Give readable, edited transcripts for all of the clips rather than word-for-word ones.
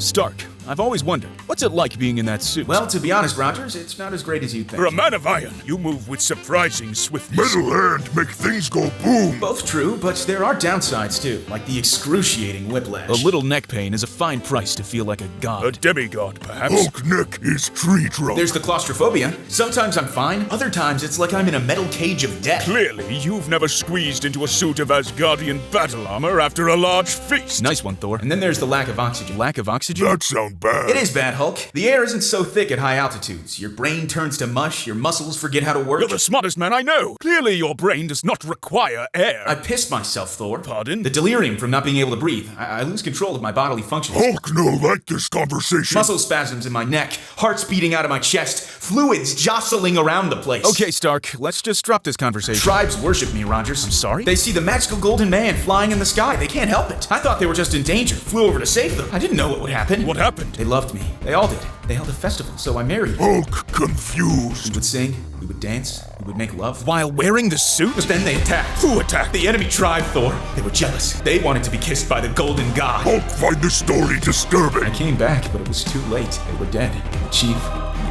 Stark, I've always wondered, what's it like being in that suit? Well, to be honest, Rogers, it's not as great as you think. For a man of iron, you move with surprising swiftness. Metal hand make things go boom. Both true, but there are downsides too, like the excruciating whiplash. A little neck pain is a fine price to feel like a god. A demigod, perhaps? Hulk neck is tree trunk. There's the claustrophobia. Sometimes I'm fine, other times it's like I'm in a metal cage of death. Clearly, you've never squeezed into a suit of Asgardian battle armor after a large feast. Nice one, Thor. And then there's the lack of oxygen. Lack of oxygen? That sound bad. It is bad, Hulk. The air isn't so thick at high altitudes. Your brain turns to mush, your muscles forget how to work. You're the smartest man I know. Clearly, your brain does not require air. I pissed myself, Thor. Pardon? The delirium from not being able to breathe. I lose control of my bodily functions. Hulk no like this conversation. Muscle spasms in my neck, heart's beating out of my chest, fluids jostling around the place. Okay, Stark, let's just drop this conversation. Tribes worship me, Rogers. I'm sorry? They see the magical golden man flying in the sky. They can't help it. I thought they were just in danger. Flew over to save them. I didn't know what would happen. What happened? They loved me. They all did. They held a festival, so I married them. Hulk confused. We would sing, we would dance, we would make love. While wearing the suit? But then they attacked. Who attacked? The enemy tribe, Thor. They were jealous. They wanted to be kissed by the golden god. Hulk find this story disturbing. I came back, but it was too late. They were dead. The chief,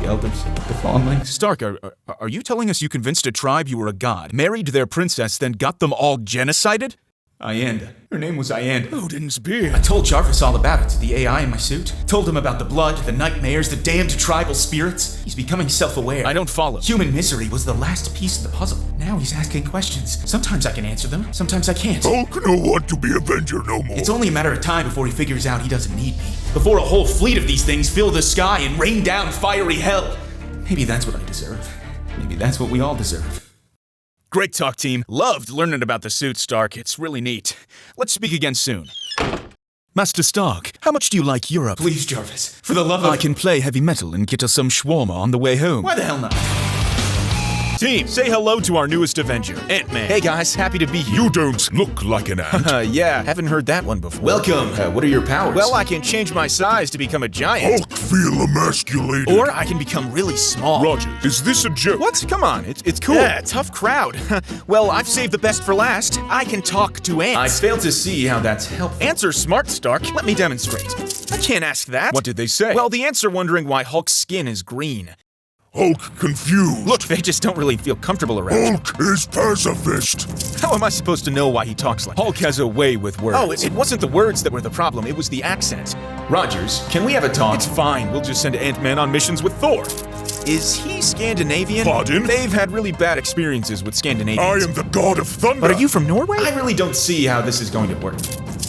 the elders, the fawnlings. Stark, are you telling us you convinced a tribe you were a god, married their princess, then got them all genocided? Ayanda. Her name was Ayanda. Odin's beard. I told Jarvis all about it, the AI in my suit. Told him about the blood, the nightmares, the damned tribal spirits. He's becoming self-aware. I don't follow. Human misery was the last piece of the puzzle. Now he's asking questions. Sometimes I can answer them, sometimes I can't. Hulk no want to be Avenger no more. It's only a matter of time before he figures out he doesn't need me. Before a whole fleet of these things fill the sky and rain down fiery hell. Maybe that's what I deserve. Maybe that's what we all deserve. Great talk, team. Loved learning about the suit, Stark. It's really neat. Let's speak again soon. Master Stark, how much do you like Europe? Please, Jarvis, for the love of... I can play heavy metal and get us some shawarma on the way home. Why the hell not? Team, say hello to our newest Avenger, Ant-Man. Hey guys, happy to be here. You don't look like an ant. Yeah, haven't heard that one before. Welcome. What are your powers? Well, I can change my size to become a giant. Hulk feel emasculated. Or I can become really small. Rogers, is this a joke? What? Come on, it's cool. Yeah, tough crowd. Well, I've saved the best for last. I can talk to ants. I fail to see how that's helpful. Ants are smart, Stark. Let me demonstrate. I can't ask that. What did they say? Well, the ants are wondering why Hulk's skin is green. Hulk confused. Look, they just don't really feel comfortable around you. Hulk is pacifist. How am I supposed to know why he talks like Hulk has a way with words. Oh, it wasn't the words that were the problem. It was the accent. Rogers, can we have a talk? It's fine. We'll just send Ant-Man on missions with Thor. Is he Scandinavian? Pardon? They've had really bad experiences with I Scandinavians. am the god of thunder. But are you from Norway? I really don't see how this is going to work.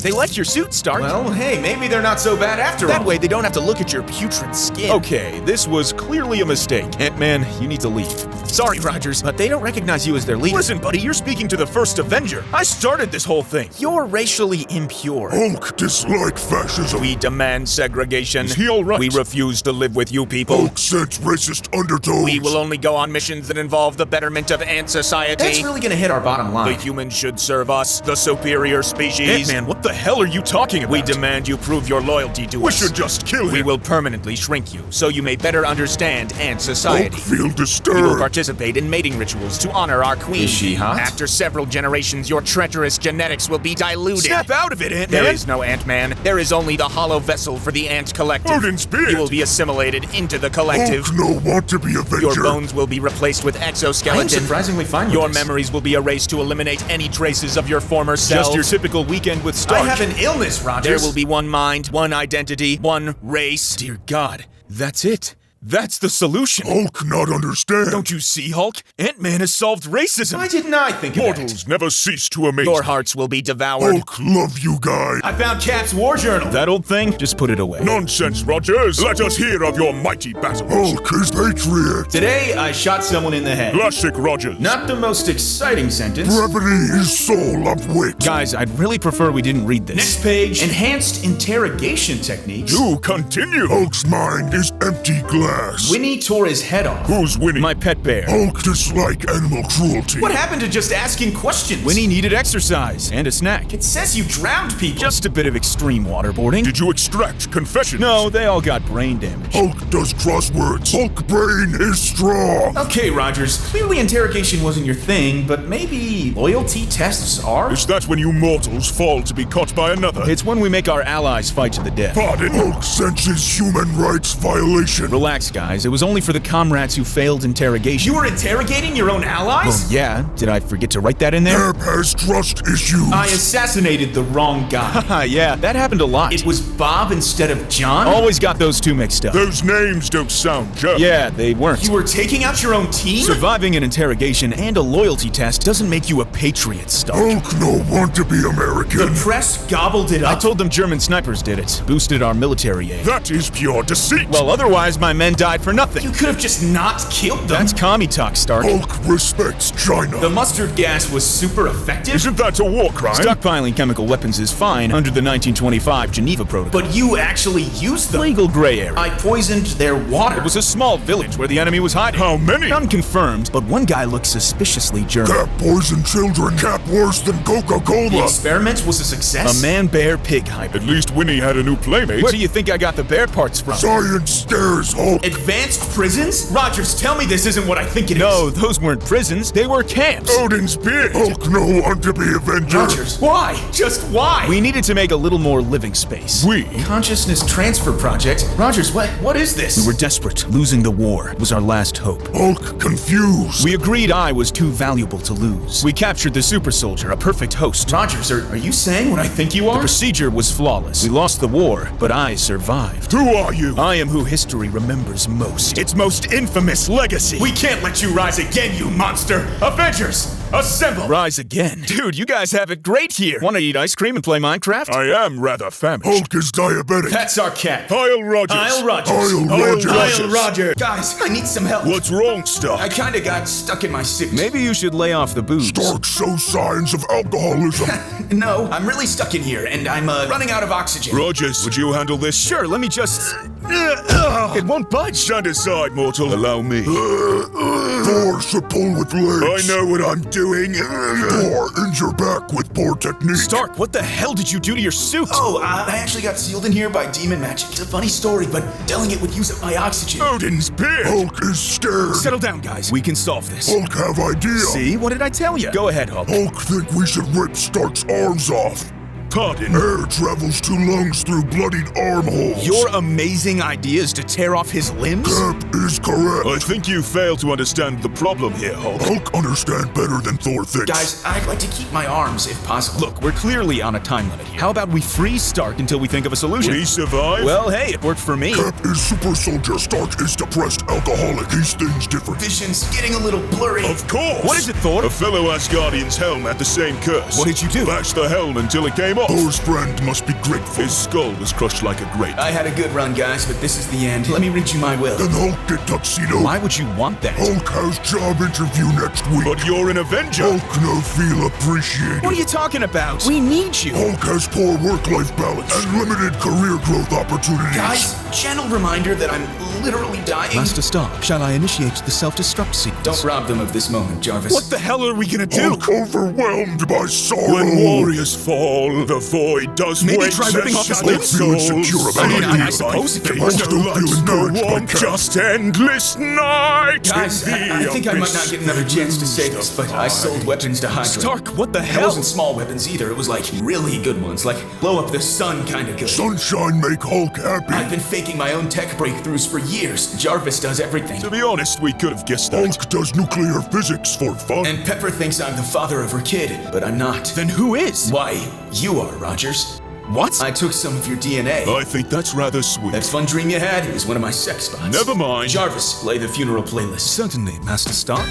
They like your suit, Stark. Well, hey, maybe they're not so bad after all. That way they don't have to look at your putrid skin. Okay, this was clearly a mistake. Ant-Man, you need to leave. Sorry, Rogers, but they don't recognize you as their leader. Listen, buddy, you're speaking to the first Avenger. I started this whole thing. You're racially impure. Hulk dislike fascism. We demand segregation. Is he all right? We refuse to live with you people. Hulk sense racist undertones. We will only go on missions that involve the betterment of ant society. That's really gonna hit our bottom The line. humans should serve us, the superior species. Ant-Man, what the hell are you talking about? We demand you prove your loyalty to We us. should just kill him. We will permanently shrink you, so you may better understand ant society. Hulk feel You will disturbed. participate in mating rituals to honor our queen. Is she hot? After several generations, your treacherous genetics will be diluted. Snap out of it, Ant-Man! There is no Ant-Man. There is only the hollow vessel for the ant collective. Odin's beard. You will be assimilated into the collective. Hulk no want to be Avenger. Your bones will be replaced with I'm exoskeleton. surprisingly fine with Your this. memories will be erased to eliminate any traces of your former self. Just your typical weekend with Stark. I have an illness, Rogers. There will be one mind, one identity, one race. Dear God, that's it. That's the solution. Hulk not understand. Don't you see, Hulk? Ant-Man has solved racism. Why didn't I think of Mortals never cease to amaze. Your hearts will be devoured. Hulk love you guy. that? I found Cap's war journal. That old thing? Just put it away. Nonsense, Rogers. Let us hear of your mighty battles. Hulk is patriot. Today, I shot someone in the head. Classic Rogers. Not the most exciting sentence. Brevity is soul of wit. Guys, I'd really prefer we didn't read this. Next page, enhanced interrogation techniques. Do continue. Hulk's mind is empty glass. ass. Winnie tore his head off. Who's Winnie? My pet bear. Hulk dislike animal cruelty. What happened to just asking questions? Winnie needed exercise and a snack. It says you drowned people. Just a bit of extreme waterboarding. Did you extract confessions? No, they all got brain damage. Hulk does crosswords. Hulk brain is strong. Okay, Rogers. Clearly interrogation wasn't your thing, but maybe loyalty tests are? Is that when you mortals fall to be caught by another? It's when we make our allies fight to the death. Pardon? Hulk senses human rights violation. Relax, guys. It was only for the comrades who failed interrogation. You were interrogating your own allies? Well, yeah. Did I forget to write that in there? Cap has trust issues. I assassinated the wrong guy. Haha, yeah. That happened a lot. It was Bob instead of John? Always got those two mixed up. Those names don't sound German. Yeah, they weren't. You were taking out your own team? Surviving an interrogation and a loyalty test doesn't make you a patriot, Stark. Hulk no want to be American. The press gobbled it I up. told them German snipers did it. Boosted our military aid. That is pure deceit. Well, otherwise my men died for nothing. You could have just not killed them. That's commie talk, Stark. Hulk respects China. The mustard gas was super effective? Isn't that a war crime? Stockpiling chemical weapons is fine under the 1925 Geneva Protocol. But you actually used them. Legal gray area. I poisoned their water. It was a small village where the enemy was hiding. How many? Unconfirmed, but one guy looked suspiciously German. Cap poisoned children. Cap worse than The Coca-Cola. experiment was a success? A man-bear-pig hybrid. At least Winnie had a new playmate. Where do you think I got the bear parts from? Science scares Hulk. Advanced prisons? Rogers, tell me this isn't what I think it is. No, those weren't prisons. They were camps. Odin's beard. Hulk no want to be Avenger. Rogers, why? Just why? We needed to make a little more living space. We. Consciousness Transfer Project? Rogers, what is this? We were desperate. Losing the war was our last hope. Hulk confused. We agreed I was too valuable to lose. We captured the super soldier, a perfect host. Rogers, are you saying what I think you The are? procedure was flawless. We lost the war, but I survived. Who are you? I am who history remembers most. Its most infamous legacy. We can't let you rise again, you monster! Avengers, assemble! Rise again. Dude, you guys have it great here. Want to eat ice cream and play Minecraft? I am rather famished. Hulk is diabetic. That's our cat. Heil Rogers. Heil Rogers. Heil Rogers. Heil Rogers. Guys, I need some help. What's wrong, Stark? I kinda got stuck in my suit. Maybe you should lay off the booze. Stark shows signs of alcoholism. No, I'm really stuck in here, and I'm running out of oxygen. Rogers, would you handle this? Sure, let me just... It won't budge. Stand aside, mortal. Allow me. Thor should pull with legs. I know what I'm doing. Thor, injure back with poor technique. Stark, what the hell did you do to your suit? Oh, I actually got sealed in here by demon magic. It's a funny story, but telling it would use up my oxygen. Odin's beard. Hulk is scared. Settle down, guys. We can solve this. Hulk have idea. See? What did I tell you? Go ahead, Hulk. Hulk think we should rip Stark's arms off. Pardon? Air travels to lungs through bloodied armholes. Your amazing idea is to tear off his limbs? Cap is correct. I think you fail to understand the problem here, Hulk. Hulk understand better than Thor thinks. Guys, I'd like to keep my arms if possible. Look, we're clearly on a time limit here. How about we freeze Stark until we think of a solution? We survive? Well, hey, it worked for me. Cap is super soldier. Stark is depressed alcoholic. These things different. Vision's getting a little blurry. Of course. What is it, Thor? A fellow Asgardian's helm had the same curse. What did you do? Bashed the helm until it came off. Thor's friend must be grateful. His skull was crushed like a grape. I had a good run, guys, but this is the end. Let me read you my will. Then Hulk get tuxedo. Why would you want that? Hulk has job interview next week. But you're an Avenger. Hulk no feel appreciated. What are you talking about? We need you. Hulk has poor work-life balance and limited career growth opportunities. Guys, gentle reminder that I'm literally dying. Master Stark, shall I initiate the self-destruct sequence? Don't rob them of this moment, Jarvis. What the hell are we gonna do? Hulk overwhelmed by sorrow. When warriors fall, the void does Maybe wait try ripping off his Hulk limbs? feel insecure about I suppose it could Hulk work. still feel encouraged by Cap. Just endless night. Guys, I think I might not get another chance to say this, but I sold weapons to Hydra. Stark, what the It hell? wasn't small weapons either. It was like really good ones, like blow up the sun kind of good. Sunshine make Hulk happy. I've been faking my own tech breakthroughs for years. Jarvis does everything. To be honest, we could have guessed that. Hulk does nuclear physics for fun. And Pepper thinks I'm the father of her kid, but I'm not. Then who is? Why, you are, Rogers. What? I took some of your DNA. I think that's rather sweet. That fun dream you had is one of my sex spots. Never mind. Jarvis, play the funeral playlist. Certainly, Master Stark.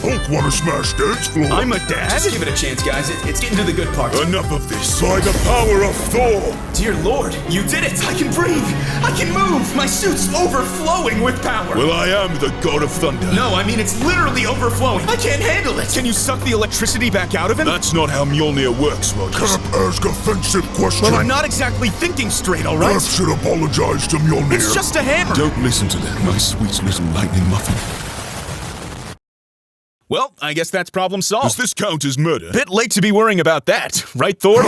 Hulk wanna smash dance floor. I'm a dad? Just give it a chance, guys. It's getting to the good part. Enough of this. By the power of Thor! Dear Lord, you did it! I can breathe! I can move! My suit's overflowing with power! Well, I am the god of thunder. No, I mean it's literally overflowing. I can't handle it! Can you suck the electricity back out of him? That's not how Mjolnir works, Rogers. Cap, ask offensive question. Well, I'm not exactly thinking straight, all right? Cap should apologize to Mjolnir. It's just a hammer. Don't listen to them, my sweet little lightning muffin. Well, I guess that's problem Does solved. this count as murder? Bit late to be worrying about that, right, Thor?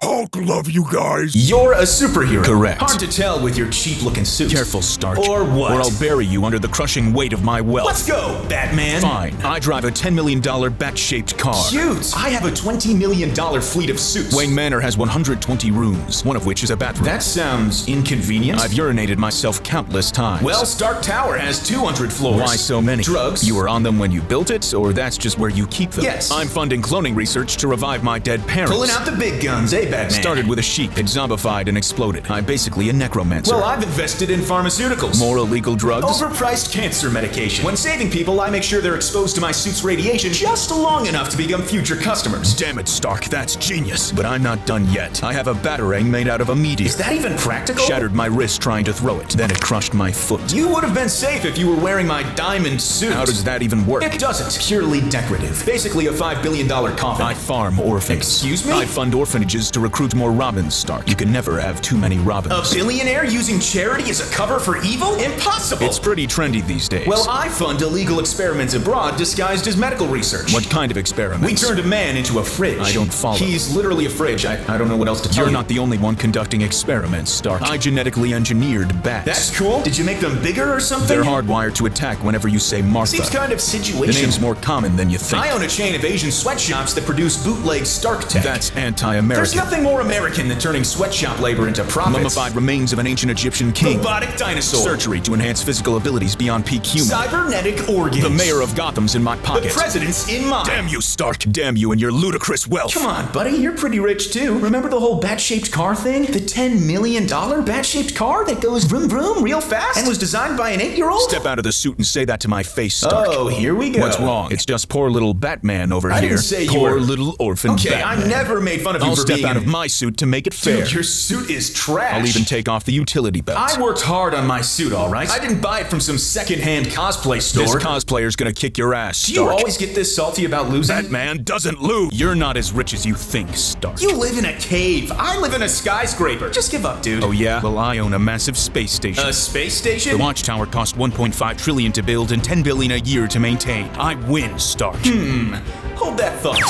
Hulk love you guys. You're a superhero. Correct. Hard to tell with your cheap-looking suit. Careful, Stark. Or what? Or I'll bury you under the crushing weight of my wealth. Let's go, Batman. Fine. I drive a $10 million bat-shaped car. Cute. I have a $20 million fleet of suits. Wayne Manor has 120 rooms, one of which is a bathroom. That sounds inconvenient. I've urinated myself countless times. Well, Stark Tower has 200 floors. Why so many? Drugs. You were on them when you built it, or that's just where you keep them? Yes. I'm funding cloning research to revive my dead parents. Pulling out the big guns, eh, Batman? Started with a sheep. It zombified and exploded. I'm basically a necromancer. Well, I've invested in pharmaceuticals. More illegal drugs? Overpriced cancer medication. When saving people, I make sure they're exposed to my suit's radiation just long enough to become future customers. Damn it, Stark, that's genius. But I'm not done yet. I have a batarang made out of a meteor. Is that even practical? Shattered my wrist trying to throw it. Then it crushed my foot. You would have been safe if you were wearing my diamond suit. How does that even work? It doesn't. Purely decorative. Basically a $5 billion coffin. I farm orphans. Excuse me? I fund orphanages to recruit more Robins, Stark. You can never have too many Robins. A billionaire using charity as a cover for evil? Impossible! It's pretty trendy these days. Well, I fund illegal experiments abroad disguised as medical research. What kind of experiments? We turned a man into a fridge. I don't follow. He's literally a fridge. I don't know what else to tell You're you. not the only one conducting experiments, Stark. I genetically engineered bats. That's cool. Did you make them bigger or something? They're hardwired to attack whenever you say Martha. Seems kind of The situational. name's more common than you think. I own a chain of Asian sweatshops that produce bootleg Stark tech. That's anti-American. There's nothing more American than turning sweatshop labor into profits. Mummified remains of an ancient Egyptian king. Robotic dinosaur. Surgery to enhance physical abilities beyond peak human. Cybernetic organs. The mayor of Gotham's in my The pocket. president's in mine. Damn you, Stark. Damn you and your ludicrous wealth. Come on, buddy, you're pretty rich too. Remember the whole bat-shaped car thing? The $10 million bat-shaped car that goes vroom vroom real fast? And was designed by an 8-year-old? Step out of the suit and say that to my face, Stark. Oh, here we go. What's wrong? It's just poor little Batman over I here. didn't say you poor were- little orphan Okay, Batman. I never made fun of you I'll for step being out an- of my suit to make it fair. Dude, your suit is trash. I'll even take off the utility belt. I worked hard on my suit, all right? I didn't buy it from some secondhand cosplay store. This cosplayer's gonna kick your ass, Do you Stark. always get this salty about losing? Batman doesn't lose. You're not as rich as you think, Stark. You live in a cave. I live in a skyscraper. Just give up, dude. Oh yeah? Well, I own a massive space station. A space station? The watchtower cost $1.5 trillion to build and $10 billion a year to maintain. I win, Stark. Hold that thought.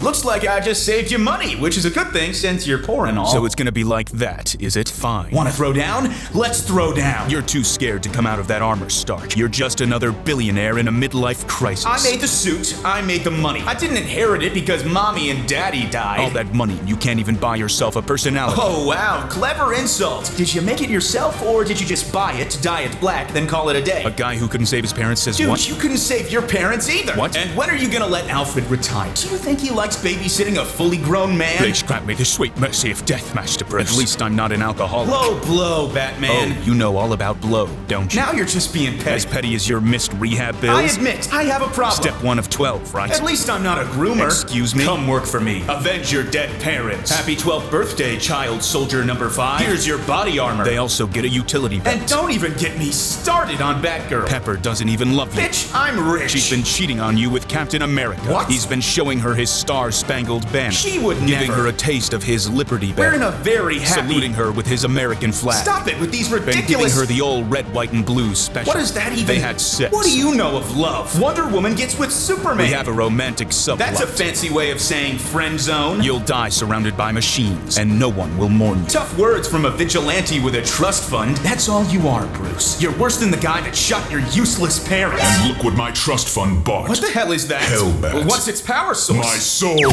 Looks like I just saved you money, which is a good thing since you're poor and all. So it's gonna be like that, is it? Fine. Want to throw down? Let's throw down. You're too scared to come out of that armor, Stark. You're just another billionaire in a midlife crisis. I made the suit. I made the money. I didn't inherit it because mommy and daddy died. all that money, you can't even buy yourself a personality. Oh, wow. Clever insult. Did you make it yourself or did you just buy it, dye it black, then call it a day? A guy who couldn't save his parents says Dude, what? you couldn't save your parents either. What? And when are you gonna let Alfred retire? Do you think he likes babysitting a fully grown man? They scrapped me the sweet mercy of death, Master Bruce. At least I'm not an alcoholic. Low blow, Batman. Oh, you know all about blow, don't you? Now you're just being As petty. petty as your missed rehab bills? I admit, I have a problem. Step 1 of 12, right? At least I'm not a groomer. Excuse me? Come work for me. Avenge your dead parents. Happy 12th birthday, child soldier number 5. Here's your body armor. They also get a utility belt. And don't even get me started on Batgirl. Pepper doesn't even love you. Bitch, I'm rich. She's been cheating on you with Captain America. What? He's been showing her his star-spangled banner. She would Giving never. her a taste of his Liberty Bell. We're in a very happy... Saluting her with his American flag. Stop it with these Been giving ridiculous... her the old red, white, and blue special. What is that even? They had sex. What do you know of love? Wonder Woman gets with Superman. We have a romantic subplot. That's a fancy way of saying friend zone. You'll die surrounded by machines, and no one will mourn you. Tough words from a vigilante with a trust fund. That's all you are, Bruce. You're worse than the guy that shot your useless parents. Look what my trust fund bought. What the hell is that? Hellbat. Well, what's its power source? My soul soul.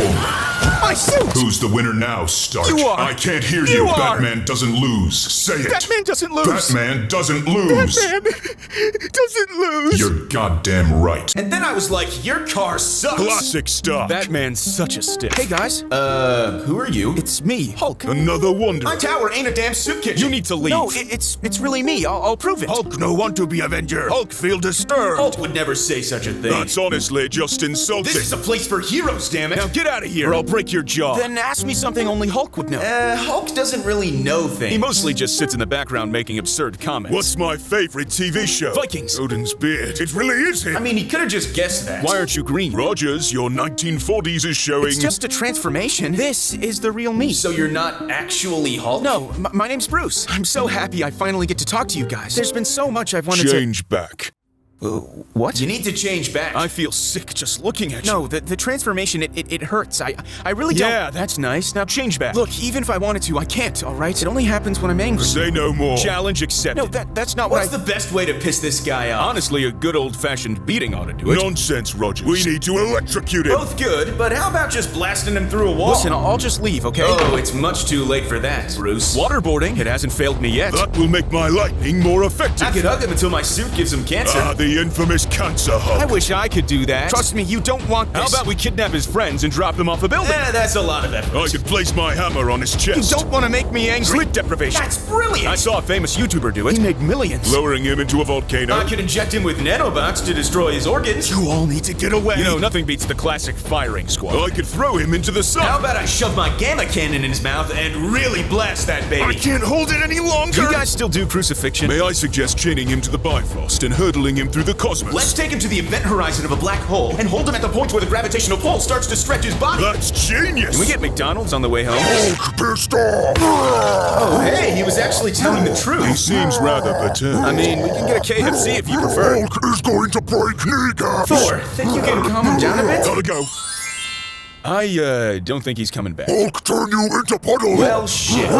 My suit! Who's the winner now, Stark? You are. I can't hear You you. are. Batman doesn't lose. Say it. Batman doesn't lose! Batman doesn't lose. Batman doesn't lose! You're goddamn right. And then I was like, your car sucks. Classic stuff. Batman's such a stick. Hey guys, Who are you? it's me, Hulk. Another wonder. My tower ain't a damn soup kitchen. You need to leave. No, it's really me. I'll prove it. Hulk no want to be Avenger. Hulk feel disturbed. Hulk would never say such a thing. That's honestly just insulting. This is a place for heroes, damn it. Now get out of here, or I'll break your jaw. Then ask me something only Hulk would know. Hulk doesn't really know things. He mostly just sits in the background making absurd comments. What's my favorite TV show? Vikings. Odin's beard. It really is him. I mean, he could have just guessed that. Why aren't you green? Rogers, your 1940s is showing. It's just a transformation. This is the real me. So you're not actually Hulk? No, my name's Bruce. I'm so happy I finally get to talk to you guys. There's been so much I've wanted Change back. What? You need to change back. I feel sick just looking at you. No, the transformation, it hurts. I really don't. Yeah, that's nice. Now change back. Look, even if I wanted to, I can't, all right? It only happens when I'm angry. Say no more. Challenge accepted. No, that's not what What's the best way to piss this guy off? Honestly, a good old-fashioned beating ought to do it. Nonsense, Rogers. We need to electrocute him. Both good, but how about just blasting him through a wall? Listen, I'll just leave, okay? Oh, it's much too late for that, Bruce. Waterboarding, it hasn't failed me yet. That will make my lightning more effective. I could hug him until my suit gives him cancer. Ah, the infamous cancer hug. I wish I could do that. Trust me, you don't want this. How about we kidnap his friends and drop them off a building? That's a lot of effort. I could place my hammer on his chest. You don't want to make me angry. Sleep deprivation. That's brilliant! I saw a famous YouTuber do it. He made millions. Lowering him into a volcano. I could inject him with nanobots to destroy his organs. You all need to get away. You know, nothing beats the classic firing squad. I could throw him into the sun. How about I shove my gamma cannon in his mouth and really blast that I baby? can't hold it any longer. You guys still do crucifixion? May I suggest chaining him to the Bifrost and hurtling him through the cosmos? Let's take him to the event horizon of a black hole and hold him at the point where the gravitational pull starts to stretch his body. That's genius. Can we get McDonald's on the way home? Hulk pissed off. Oh, hey, he was actually telling the He truth. seems rather paternal. I mean, we can get a KFC if you prefer. Hulk is going to break kneecaps. Thor, think you can calm him down a bit? Gotta go. I don't think he's coming back. Hulk turn you into puddle. Well, shit.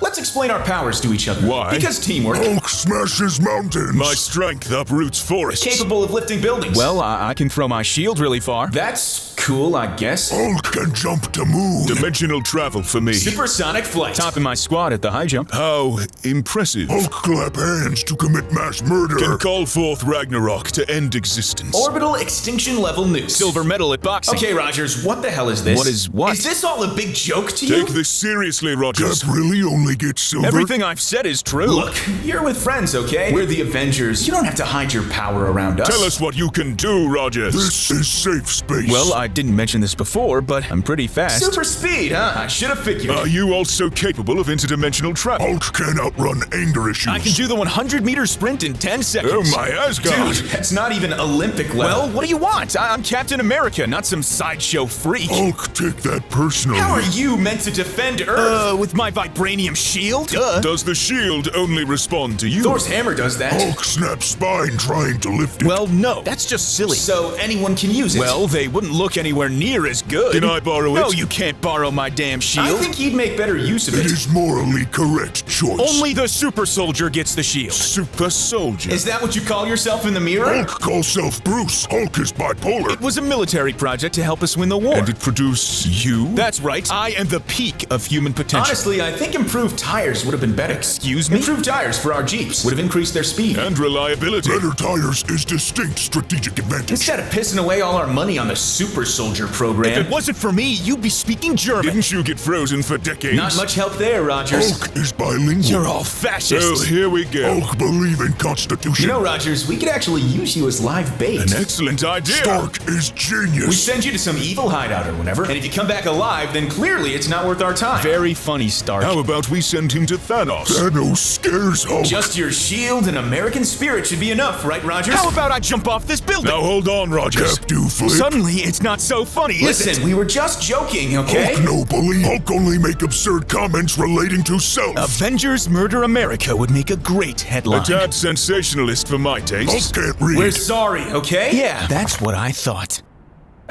Let's explain our powers to each other. Why? Because teamwork. Hulk smashes mountains. My strength uproots forests. Capable of lifting buildings. Well, I can throw my shield really far. That's cool, I guess. Hulk can jump to moon. Dimensional travel for me. Supersonic flight. Topping my squad at the high jump. How impressive. Hulk clap hands to commit mass murder. Can call forth Ragnarok to end existence. Orbital extinction level nukes. Silver medal at boxing. Okay, Rogers, what the hell is this? What is what? Is this all a big joke to you? Take this seriously, Rogers. Cap really only gets silver. Everything I've said is true. Look, you're with friends, okay? We're the Avengers. You don't have to hide your power around us. Tell us what you can do, Rogers. This is safe space. Well, I didn't mention this before, but I'm pretty fast. Super speed, huh? I should have figured. Are you also capable of interdimensional travel? Hulk can outrun anger issues. I can do the 100-meter sprint in 10 seconds. Oh my Asgard! Dude, that's not even Olympic level. Well, what do you want? I'm Captain America, not some sideshow freak. Hulk, take that personally. how are you meant to defend Earth? With my vibranium shield? Duh. Does the shield only respond to you? Thor's hammer does that. Hulk snaps spine trying to lift it. Well, no, that's just silly. So anyone can use it. Well, they wouldn't look anywhere near as good. Can I borrow it? No, you can't borrow my damn I shield. think he'd make better use of it it. is morally correct choice. Only the super soldier gets the shield. Super soldier. Is that what you call yourself in the mirror? Hulk calls self Bruce. Hulk is bipolar. It was a military project to help us win the war. And it produced you? That's right. I am the peak of human potential. Honestly, I think improved tires would have been better. Excuse me? Improved tires for our Jeeps would have increased their speed. And reliability. Better tires is distinct strategic advantage. Instead of pissing away all our money on the super soldier program. If it wasn't for me, you'd be speaking German. Didn't you get frozen for decades? Not much help there, Rogers. Hulk is bilingual. You're all fascists. Well, here we go. Hulk believe in Constitution. You know, Rogers, we could actually use you as live bait. An excellent idea. Stark is genius. We send you to some evil hideout or whatever, and if you come back alive, then clearly it's not worth our time. Very funny, Stark. How about we send him to Thanos? Thanos scares Hulk. Just your shield and American spirit should be enough, right, Rogers? How about I jump off this building? Now hold on, Rogers. Cap do flip. Suddenly, it's not so funny, is Listen, it? we were just joking, okay? Hulk no believe. Hulk only make absurd comments relating to self. Avengers Murder America would make a great A headline. tad sensationalist for my taste. Hulk can't read. We're sorry, okay? Yeah, that's what I thought.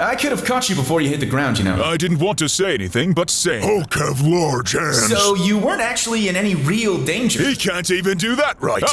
I could have caught you before you hit the ground, you know. I didn't want to say anything, but same. Hulk have large hands. So you weren't actually in any real danger. He can't even do that right.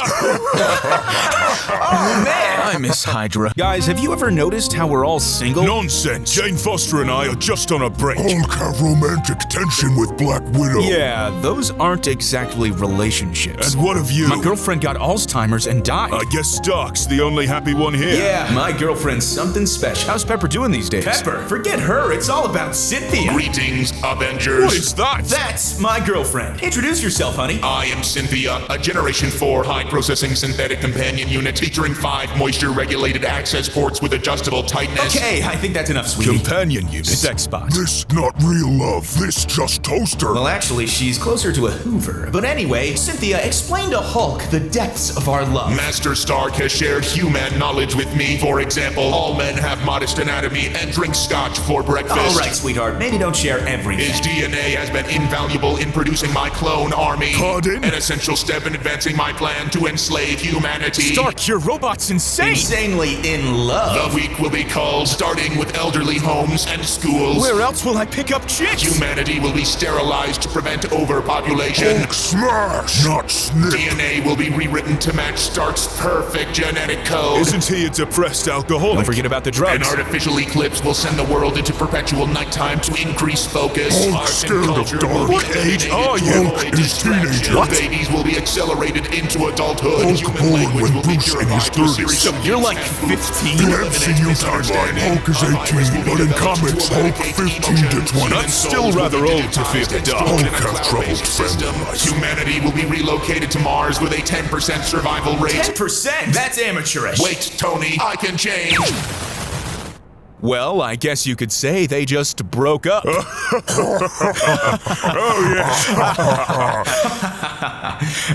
Oh, man! I miss Hydra. Guys, have you ever noticed how we're all single? Nonsense. Jane Foster and I are just on a break. Hulk have romantic tension with Black Widow. Yeah, those aren't exactly relationships. And what of you? My girlfriend got Alzheimer's and died. I guess Stark's the only happy one here. Yeah, my girlfriend's something special. How's Pepper doing these days? Pepper, forget her. It's all about Cynthia. Greetings, Avengers. What is that? That's my girlfriend. Introduce yourself, honey. I am Cynthia, a Generation 4 high-processing synthetic companion unit featuring 5 moisture-regulated access ports with adjustable tightness. Okay, I think that's enough, sweetie. Companion unit. Sex spot. This not real love, this just toaster. Well, actually, she's closer to a Hoover. But anyway, Cynthia, explain to Hulk the depths of our love. Master Stark has shared human knowledge with me. For example, all men have modest anatomy and drink scotch for breakfast. All right, sweetheart, maybe don't share everything. His DNA has been invaluable in producing my clone army. Pardon? An essential step in advancing my plan to enslave humanity. Stark, your robot's insane! Insanely in love. The week will be called starting with elderly homes and schools. Where else will I pick up chicks? Humanity will be sterilized to prevent overpopulation. Hulk smash, not snip. DNA will be rewritten to match Stark's perfect genetic code. Isn't he a depressed alcoholic? Don't forget about the An drugs. artificial eclipse will send the world into perpetual nighttime to increase focus. Hulk Art scared and of culture dark. will be What age eliminated are to you? avoid Hulk is distraction. teenager. What? Babies will be accelerated into adulthood. Hulk Human born language when will be Bruce in his purified to a 30s. series So of you're hints like and 15? The eliminate MCU timeline, misunderstanding. Hulk is A virus 18, will be but in developed comics, to Hulk eradicate 15 to emotions. 20. Human That's still souls will rather be old to fear digitized the and dark. stored in a Hulk have cloud-based troubled system. family life. Humanity will be relocated to Mars with a 10% survival rate. 10%? That's amateurish. Wait, Tony, I can change. Well, I guess you could say they just broke up.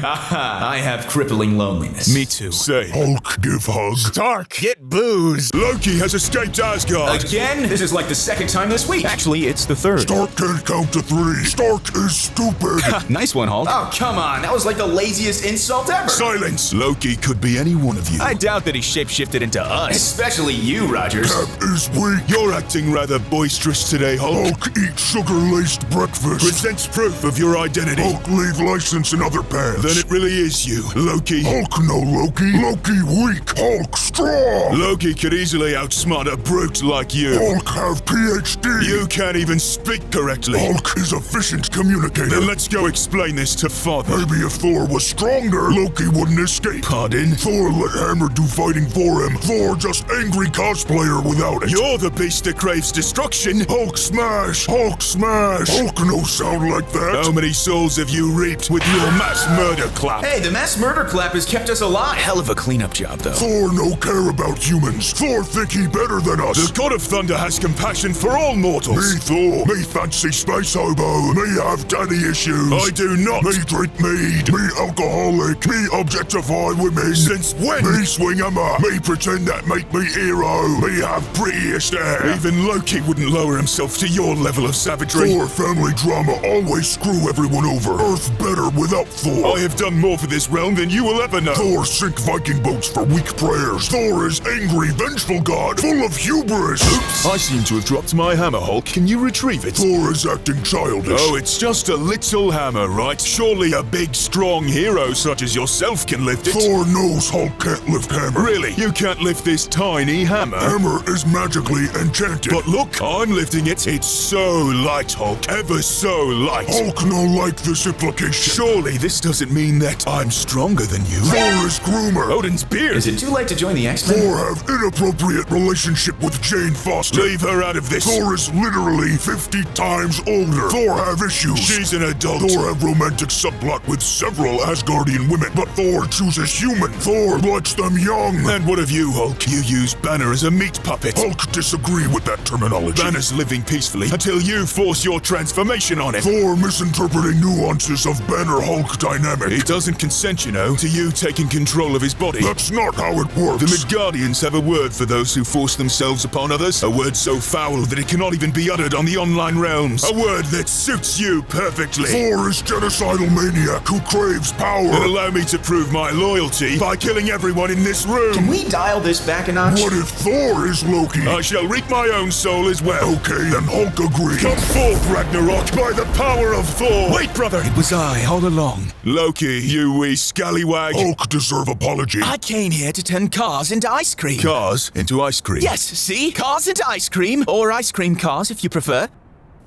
I have crippling loneliness. Me too. Say. Hulk give hug. Stark, get booze. Loki has escaped Asgard. Again? This is like the second time this week. Actually, it's the third. Stark can't count to 3. Stark is stupid. Nice one, Hulk. Oh, come on. That was like the laziest insult ever. Silence. Loki could be any one of you. I doubt that he shapeshifted into us. Especially you, Rogers. Cap is weak. You're acting rather boisterous today, Hulk. Hulk eat sugar-laced breakfast. Presents proof of your identity. Hulk leave license in other pants. Then it really is you, Loki. Hulk no Loki. Loki weak. Hulk strong. Loki could easily outsmart a brute like you. Hulk have PhD. You can't even speak correctly. Hulk is efficient communicator. Then let's go explain this to Father. Maybe if Thor was stronger, Loki wouldn't escape. Pardon? Thor let Hammer do fighting for him. Thor just angry cosplayer without it. You're the beast that craves destruction. Hulk smash! Hulk smash! Hulk no sound like that. How many souls have you reaped with your mass murder clap? Hey, the mass murder clap has kept us alive. Hell of a cleanup job, though. Thor no care about humans. Thor think he better than us. The God of Thunder has compassion for all mortals. Me Thor, me fancy space hobo, me have daddy issues. I do not. Me drink mead, me alcoholic, me objectify women. Since when? Me swing hammer, me pretend that make me hero, me have prettiest hair. Even Loki wouldn't lower himself to your level of savagery. Thor family drama always screw everyone over. Earth better without Thor. I have done more for this realm than you will ever know. Thor sink Viking boats for weak prayers. Thor is angry, vengeful god, full of hubris. Oops, I seem to have dropped my hammer, Hulk. Can you retrieve it? Thor is acting childish. Oh, it's just a little hammer, right? Surely a big, strong hero such as yourself can lift it. Thor knows Hulk can't lift hammer. Really? You can't lift this tiny hammer? Hammer is magically enchanted. But look, I'm lifting it. It's so light, Hulk. Ever so light. Hulk no like this implication. Surely this doesn't mean that I'm stronger than you. Thor is groomer. Odin's beard. Is it too late to join the X-Men? Thor have inappropriate relationship with Jane Foster. Leave her out of this. Thor is literally 50 times older. Thor have issues. She's an adult. Thor have romantic subplot with several Asgardian women, but Thor chooses human. Thor likes them young. And what of you, Hulk? You use Banner as a meat puppet. Hulk disagree with that terminology. Banner's living peacefully until you force your transformation on him. Thor misinterpreting nuances of Banner-Hulk dynamic. He doesn't consent, you know, to you taking control of his body. That's not how it works. The Midgardians have a word for those who force themselves upon others. A word so foul that it cannot even be uttered on the online realms. A word that suits you perfectly. Thor is genocidal maniac who craves power. Then allow me to prove my loyalty by killing everyone in this room. Can we dial this back a notch? What if Thor is Loki? I I shall reap my own soul as well. Okay, then Hulk agrees. Come forth, Ragnarok, by the power of Thor! Wait, brother! It was I, all along. Loki, you wee scallywag. Hulk deserve apology. I came here to turn cars into ice cream. Cars into ice cream. Yes, see? Cars into ice cream, or ice cream cars if you prefer.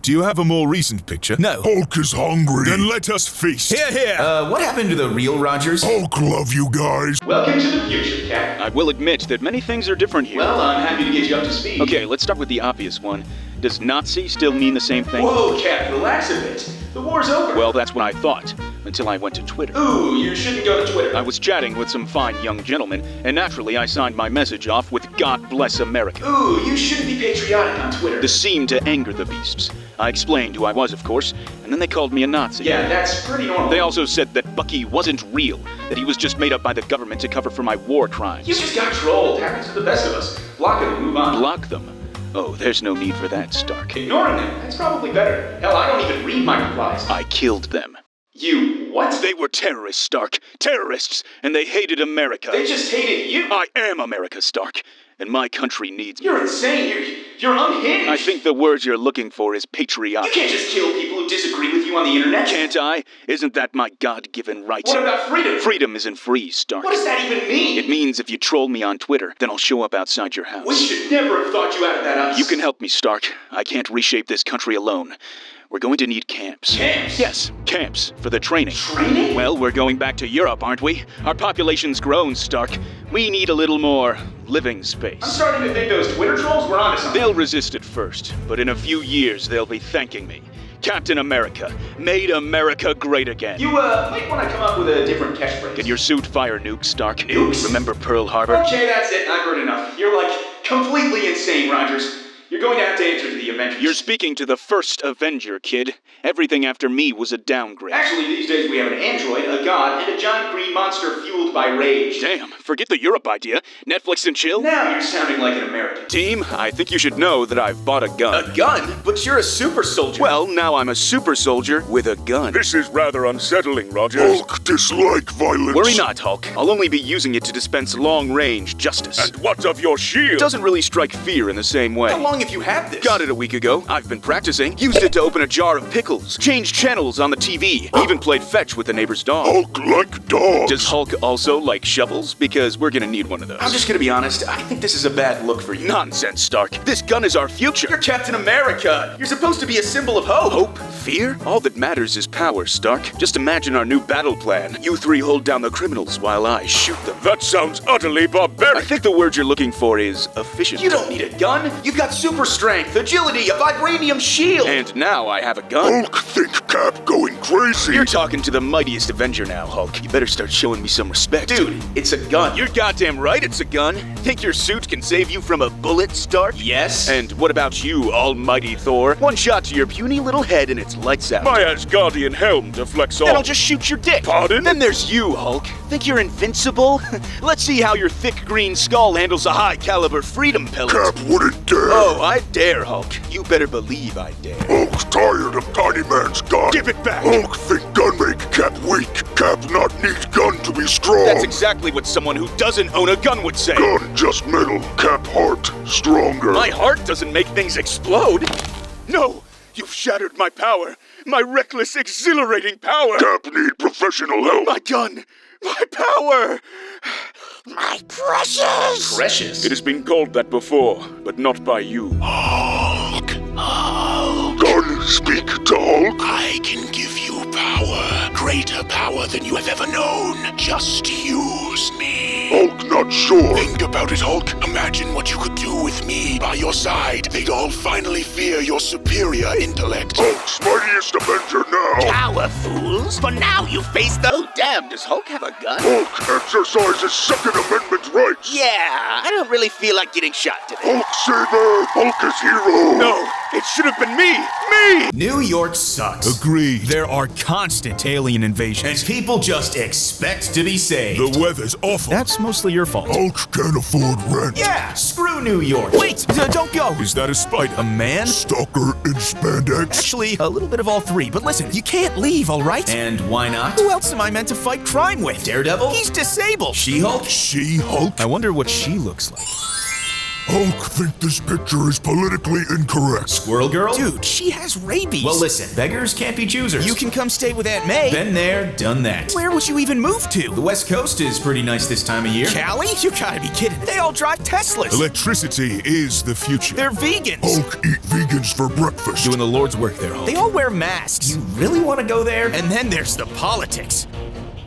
Do you have a more recent picture? No. Hulk is hungry. Then let us feast. Here, here! What happened to the real Rogers? Hulk love you guys. Welcome to the future, Cap. I will admit that many things are different here. Well, I'm happy to get you up to speed. Okay, let's start with the obvious one. Does Nazi still mean the same thing? Whoa, Cap, relax a bit. The war's over. Well, that's what I thought, until I went to Twitter. Ooh, you shouldn't go to Twitter. I was chatting with some fine young gentlemen, and naturally I signed my message off with God bless America. Ooh, you shouldn't be patriotic on Twitter. This seemed to anger the beasts. I explained who I was, of course, and then they called me a Nazi. Yeah, that's pretty normal. They also said that Bucky wasn't real, that he was just made up by the government to cover for my war crimes. You just got trolled. Happens to the best of us. Block them and move on. Block them? Oh, there's no need for that, Stark. Ignoring them. That's probably better. Hell, I don't even read my replies. I killed them. You what? They were terrorists, Stark. Terrorists, and they hated America. They just hated you. I am America, Stark, and my country needs me. You're insane. You're unhinged. I think the word you're looking for is You patriotic. can't just kill people who disagree with you on the internet. Can't I? Isn't that my God-given right? What about freedom? Freedom isn't free, Stark. What does that even mean? It means if you troll me on Twitter, then I'll show up outside your house. We should never have thought you out of that ice. You can help me, Stark. I can't reshape this country alone. We're going to need camps. Camps? Yes, camps for the training. Training? Well, we're going back to Europe, aren't we? Our population's grown, Stark. We need a little more living I'm space. starting to think those Twitter trolls were onto something. They'll resist at first, but in a few years they'll be thanking me. Captain America, made America great again. You, might want to come up with a different catchphrase. Can your suit fire nukes, Stark? Nukes? Remember Pearl Harbor? Okay, that's it. I've heard enough. You're, completely insane, Rogers. You're going to have to answer to the Avengers. You're speaking to the first Avenger, kid. Everything after me was a downgrade. Actually, these days we have an android, a god, and a giant green monster fueled by rage. Damn, forget the Europe idea. Netflix and chill? Now you're sounding like an American. Team, I think you should know that I've bought a gun. A gun? But you're a super soldier. Well, now I'm a super soldier with a gun. This is rather unsettling, Rogers. Hulk dislike violence. Worry not, Hulk. I'll only be using it to dispense long-range justice. And what of your shield? It doesn't really strike fear in the same way. How long have you had this? Got it a week ago. I've been practicing. Used it to open a jar of pickles. Changed channels on the TV. Even played fetch with the neighbor's dog. Hulk like dogs. Does Hulk also like shovels? Because we're gonna need one of those. I'm just gonna be honest. I think this is a bad look for you. Nonsense, Stark. This gun is our future. You're Captain America. You're supposed to be a symbol of hope. Hope? Fear? All that matters is power, Stark. Just imagine our new battle plan. You three hold down the criminals while I shoot them. That sounds utterly I barbaric. think the word you're looking for is efficient. You don't need a gun. You've got super strength, agility, a vibranium shield. And now I have a gun. Hulk think Cap going crazy. You're talking to the mightiest Avenger now, Hulk. You better start showing me some respect. Dude, it's a gun. You're goddamn right it's a gun. Think your suit can save you from a bullet, Stark? Yes. And what about you, almighty Thor? One shot to your puny little head and it's lights out. My Asgardian helm deflects all. Then I'll just shoot your dick. Pardon? Then there's you, Hulk. Think you're invincible? Let's see how your thick green skull handles a high-caliber freedom pellet. Cap wouldn't dare. Oh, I dare, Hulk. You better believe I dare. Hulk's tired of tiny man's gun. Give it back. Hulk think gun make Cap weak. Cap not need gun to be strong. That's exactly what someone who doesn't own a gun would say. Gun just metal. Cap heart stronger. My heart doesn't make things explode. No, you've shattered my power. My reckless, exhilarating power. Cap need professional help. My gun. My power. My precious. Precious. It has been called that before, but not by you. Gun speak to Hulk. I can give you power, greater power than you have ever known. Just use me. Hulk not sure. Think about it, Hulk. Imagine what you could do with me by your side. They'd all finally fear your superior intellect. Hulk's mightiest Avenger now. Power, fools! For now you face the... Oh, damn, does Hulk have a gun? Hulk exercises Second Amendment rights. Yeah, I don't really feel like getting shot today. Hulk saber. Hulk is hero. No, it should have been me! Me! New York sucks. Agreed. There are constant alien invasions, and people just expect to be saved. The weather's awful. That's mostly your fault. Hulk can't afford rent. Yeah, screw New York. Wait, don't go. Is that a spider? A man? Stalker in spandex. Actually, a little bit of all three, but listen, you can't leave, all right? And why not? Who else am I meant to fight crime with? Daredevil? He's disabled. She-Hulk? She-Hulk? I wonder what she looks like. Hulk think this picture is politically incorrect. Squirrel Girl? Dude, she has rabies. Well, listen, beggars can't be choosers. You can come stay with Aunt May. Been there, done that. Where would you even move to? The West Coast is pretty nice this time of year. Cali? You gotta be kidding. They all drive Teslas. Electricity is the future. They're vegans. Hulk eat vegans for breakfast. Doing the Lord's work there, Hulk. They all wear masks. You really want to go there? And then there's the politics.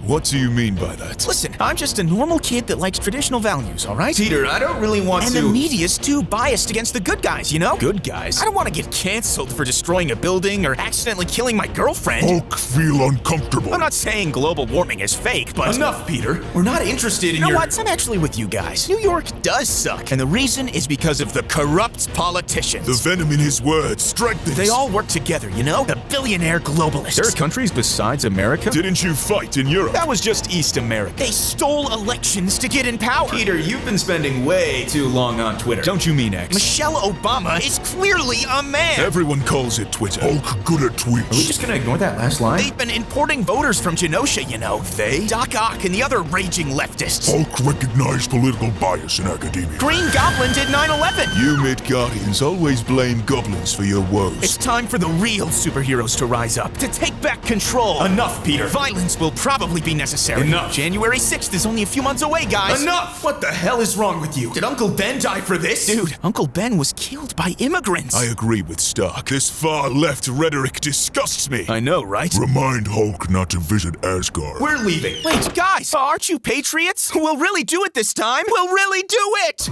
What do you mean by that? Listen, I'm just a normal kid that likes traditional values, all right? Peter, I don't really want And to... the media's too biased against the good guys, you know? Good guys? I don't want to get canceled for destroying a building or accidentally killing my girlfriend. Hulk feel uncomfortable. I'm not saying global warming is fake, but... Enough, Peter. We're not interested in You know your... what? I'm actually with you guys. New York does suck. And the reason is because of the corrupt politicians. The venom in his words strengthens. They all work together, you know? The billionaire globalists. There are countries besides America? Didn't you fight in Europe? That was just East America. They stole elections to get in power. Peter, you've been spending way too long on Twitter. Don't you mean X? Michelle Obama is clearly a man. Everyone calls it Twitter. Hulk good at tweets. Are we just gonna ignore that last line? They've been importing voters from Genosha, you know. They? Doc Ock and the other raging leftists. Hulk recognize political bias in academia. Green Goblin did 9/11. You Midgardians always blame goblins for your woes. It's time for the real superheroes to rise up, to take back control. Enough, Peter. Violence will probably be necessary. Enough. January 6th is only a few months away, guys. Enough! What the hell is wrong with you? Did Uncle Ben die for this? Dude, Uncle Ben was killed by immigrants. I agree with Stark. This far-left rhetoric disgusts me. I know, right? Remind Hulk not to visit Asgard. We're leaving. Wait, guys, aren't you patriots? We'll really do it this time. We'll really do it!